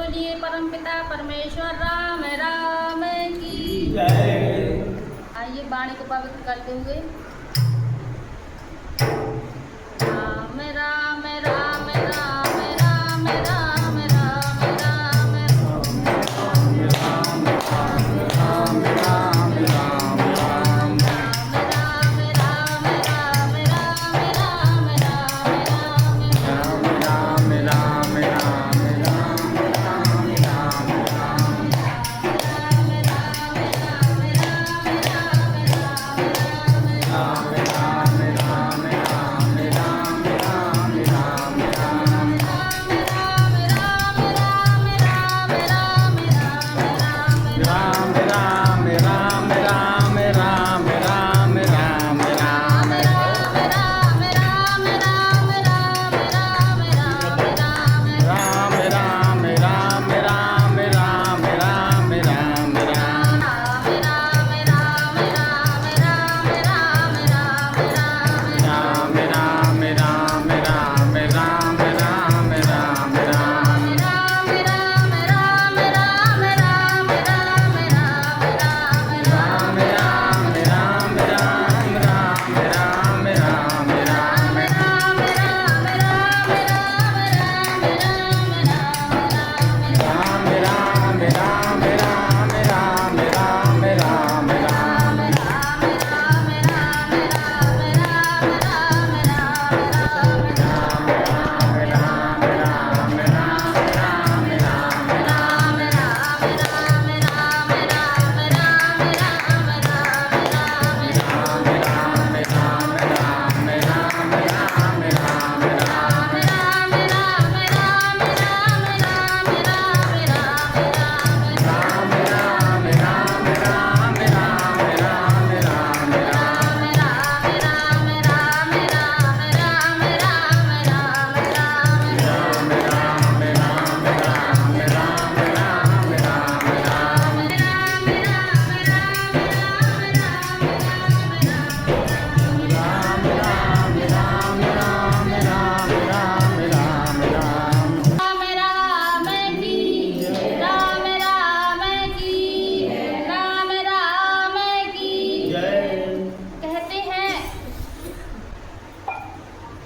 बोलिए परमपिता परमेश्वर राम राम की जय। आइए वाणी को पवित्र करते हुए राम राम राम राम राम राम राम राम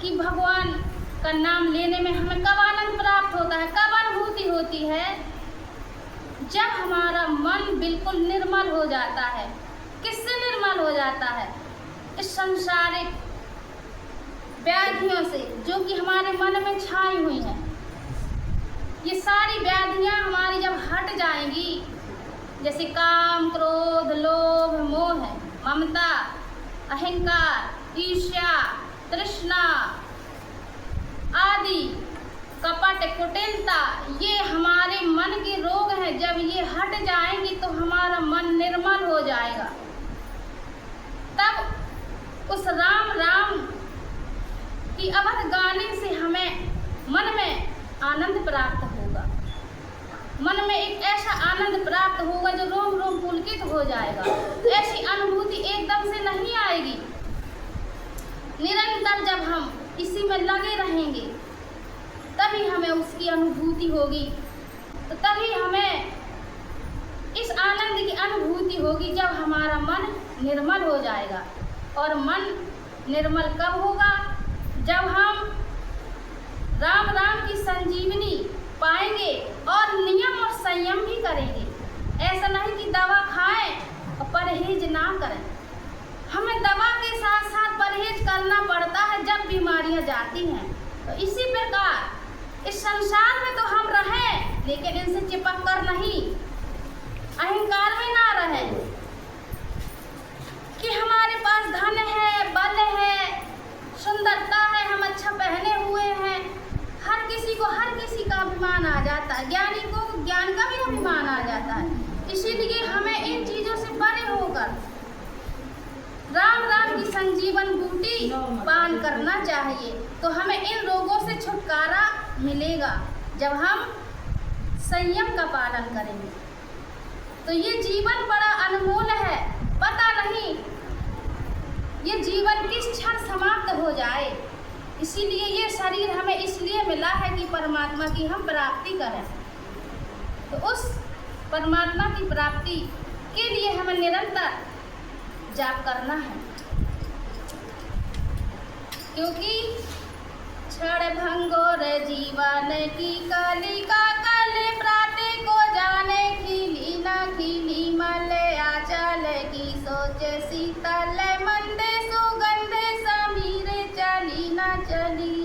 कि भगवान का नाम लेने में हमें कब आनंद प्राप्त होता है, कब अनुभूति होती है? जब हमारा मन बिल्कुल निर्मल हो जाता है। किससे निर्मल हो जाता है? इस सांसारिक व्याधियों से जो कि हमारे मन में छाई हुई हैं। ये सारी व्याधियाँ हमारी जब हट जाएंगी, जैसे काम, क्रोध, लोभ, मोह, ममता, अहंकार, ईर्ष्या, तृष्णा आदि, कपट, कुटिलता, ये हमारे मन के रोग हैं। जब ये हट जाएंगी तो हमारा मन निर्मल हो जाएगा। तब उस राम राम की अवध गाने से हमें मन में आनंद प्राप्त होगा। मन में एक ऐसा आनंद प्राप्त होगा जो रोम रोम पुलकित हो जाएगा। ऐसी अनुभूति एकदम से नहीं आएगी। निरंतर जब हम इसी में लगे रहेंगे तभी हमें उसकी अनुभूति होगी। तो तभी हमें इस आनंद की अनुभूति होगी जब हमारा मन निर्मल हो जाएगा। और मन निर्मल कब होगा? जब हम राम राम की संजीवनी पाएंगे और नियम और संयम भी करेंगे। ऐसा नहीं कि दवा खाएं और परहेज ना करें। हमें दवा के साथ साथ परहेज करना पड़ता है जब बीमारियां जाती हैं। तो इसी प्रकार इस संसार में तो हम रहें, लेकिन इनसे चिपक कर नहीं, अहंकार में ना रहें कि हमारे पास धन है, बल है, सुंदरता है, हम अच्छा पहने हुए हैं। हर किसी को हर किसी का अभिमान आ जाता है। ज्ञानी को ज्ञान का भी अभिमान आ जाता है। इसीलिए हमें इन चीज़ों से परे होकर राम राम की संजीवन बूटी पान करना चाहिए। तो हमें इन रोगों से छुटकारा मिलेगा जब हम संयम का पालन करेंगे। तो ये जीवन बड़ा अनमोल है। पता नहीं ये जीवन किस क्षण समाप्त हो जाए। इसीलिए ये शरीर हमें इसलिए मिला है कि परमात्मा की हम प्राप्ति करें। तो उस परमात्मा की प्राप्ति के लिए हमें निरंतर जाप करना है, क्योंकि क्षण भंगुर जीवन की कलिका कल प्राते को जाने खिली न खिली मल आंचल की सोच शीतल मंद सुगंध समीर चली न चली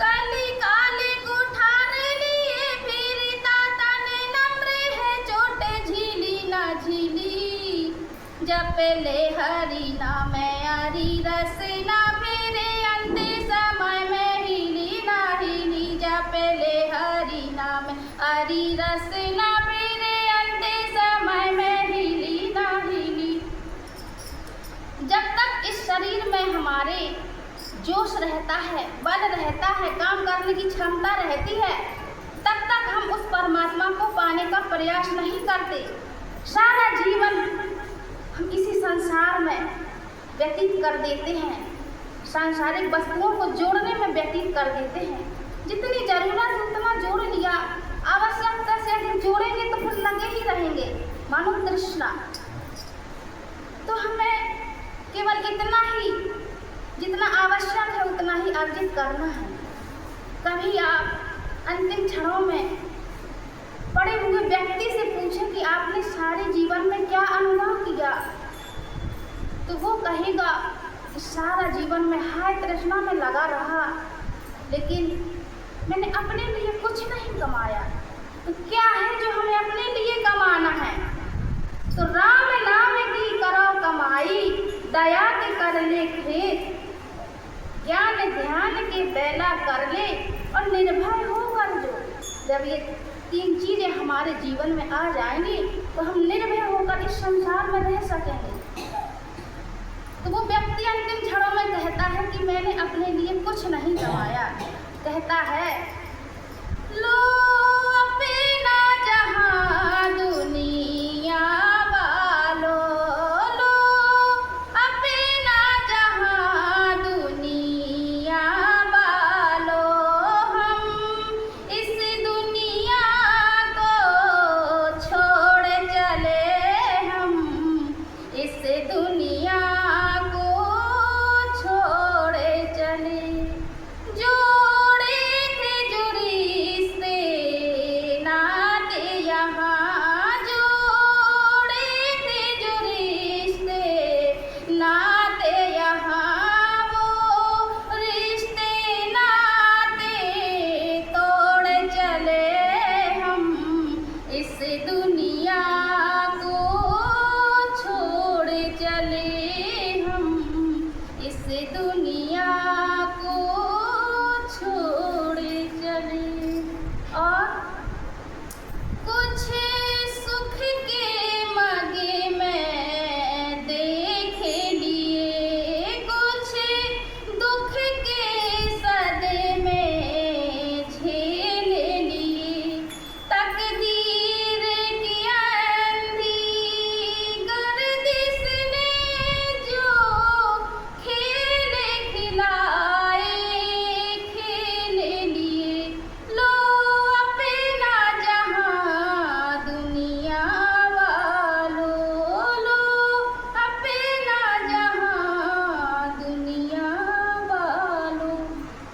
कली काले कुठार लिए फिरता तन नम्र है चोट झीली न झीली जप ले हरि नाम हरि रस ना फिरे अंत समय में हिली ना हिली जप ले हरि नाम हरि रस ना फिरे अंत समय में हिली ना हिली। जब तक इस शरीर में हमारे जोश रहता है, बल रहता है, काम करने की क्षमता रहती है, तब तक हम उस परमात्मा को पाने का प्रयास नहीं करते। सारा जीवन हम इसी संसार में व्यतीत कर देते हैं, सांसारिक वस्तुओं को जोड़ने में व्यतीत कर देते हैं। जितनी जरूरत है उतना जोड़ लिया, आवश्यकता से अधिक जोड़ेंगे तो फिर लगे ही रहेंगे मानो तृष्णा। तो हमें केवल इतना ही, जितना आवश्यक है उतना ही अर्जित करना है। कभी आप अंतिम क्षणों में पड़े हुए व्यक्ति से पूछें कि आपने सारे जीवन में क्या अनुभव किया, तो वो कहेगा कि सारा जीवन में हाय तृष्णा में लगा रहा, लेकिन मैंने अपने लिए कुछ नहीं कमाया। तो क्या है जो हमें अपने लिए कमाना है? तो राम नाम की करो कमाई, दया के कर ले खेत, ज्ञान ध्यान के बेला कर ले और निर्भय होकर जो। जब ये तीन चीजें हमारे जीवन में आ जाएंगी तो हम निर्भय होकर इस संसार में रह सकेंगे। तो वो व्यक्ति अंतिम क्षणों में कहता है कि मैंने अपने लिए कुछ नहीं कमाया। कहता है लो अपना जहां दुनिया वालों, लो अपना जहां दुनिया वालों, हम इस दुनिया को छोड़ चले, हम इस दुनिया को छोड़ चले। जोड़े थे जो रिश्ते नाते यहाँ, जोड़े थे जो रिश्ते नाते यहाँ, वो रिश्ते नाते तोड़ चले, हम इस दुनिया को छोड़ चले, हम इस दुनिया को छोड़ चले। और कुछ सुख के मगे में देख लिए, कुछ दुख के सदे में झेल लिए, तकदीर की अंधी गर्दिश ने जो खेल खिलाए खेल लिए। लो अपना जहां दुनिया वालों, लो अपना जहां दुनिया वालों।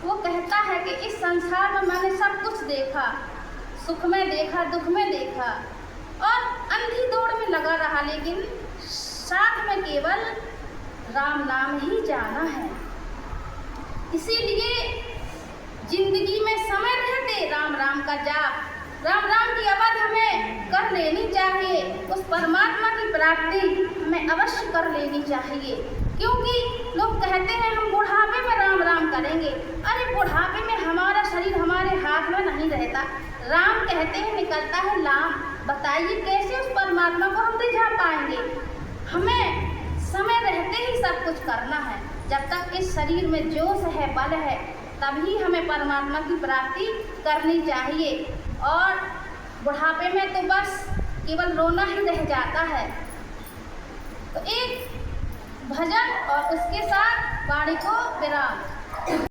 वो कहता है कि इस संसार में मैंने सब कुछ देखा, सुख में देखा, दुख में देखा, और अंधी दौड़ में लगा रहा, लेकिन साथ में केवल राम नाम ही जाना है। इसीलिए जिंदगी में समय रहते राम राम का जाप, राम राम की अवध हमें कर लेनी चाहिए। उस परमात्मा की प्राप्ति हमें अवश्य कर लेनी चाहिए, क्योंकि लोग कहते हैं हम बुढ़ापे में राम राम करेंगे। अरे बुढ़ापे में हमारा शरीर हमारे हाथ में नहीं रहता, राम कहते हैं निकलता है लाम। बताइए कैसे उस परमात्मा को हम रिझा पाएंगे? हमें समय रहते ही सब कुछ करना है। जब तक इस शरीर में जोश है, बल है, तभी हमें परमात्मा की प्राप्ति करनी चाहिए। और बुढ़ापे में तो बस केवल रोना ही रह जाता है। तो एक भजन और उसके साथ वाणी को विराम।